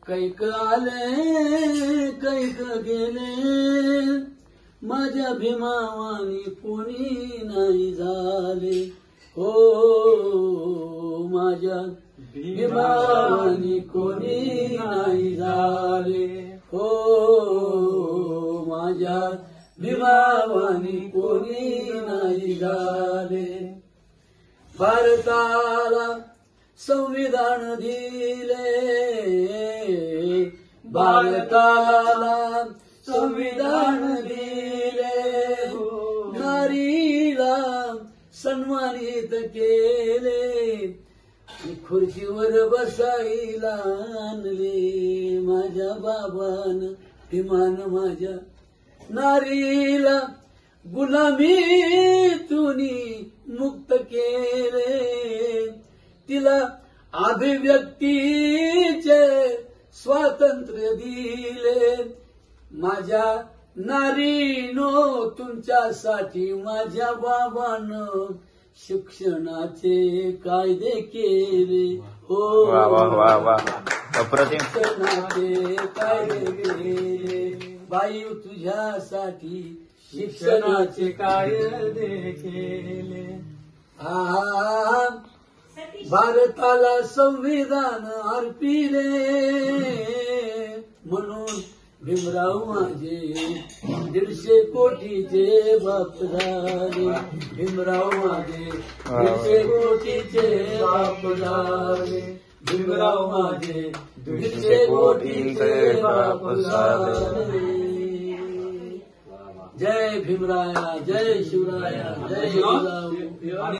कैक आले कैक गेले, माझ्या भीमावानी कोणी नाही झाले. हो माझ्या भीमावानी कोणी नाही झाले. हो माझ्या भीमावानी कोणी नाही झाले. भारताला संविधान दिले, भारताला संविधान दिले, नारीला सन्मानित केले, खुर्चीवर बसायला आणले. माझ्या बाबान भीमान माझ्या नारीला गुलामीतून मुक्त केले, तिला अभिव्यक्तीचे स्वातंत्र्य दिले. माझ्या नारीनो तुमच्यासाठी माझ्या बाबानं शिक्षणाचे कायदे केले. हो शिक्षणाचे कायदे केले. बाई तुझ्यासाठी शिक्षणाचे कायदे केले. भारताला संविधान अर्पिले, म्हणून भीमराव माझे 150 कोटीचे बाप झाले. भीमराव माझे 150 कोटीचे बाप झाले. भीमराव माझे 150 कोटीचे बाप झाले. जय भीमराया, जय शिवराया, जय भीमराव.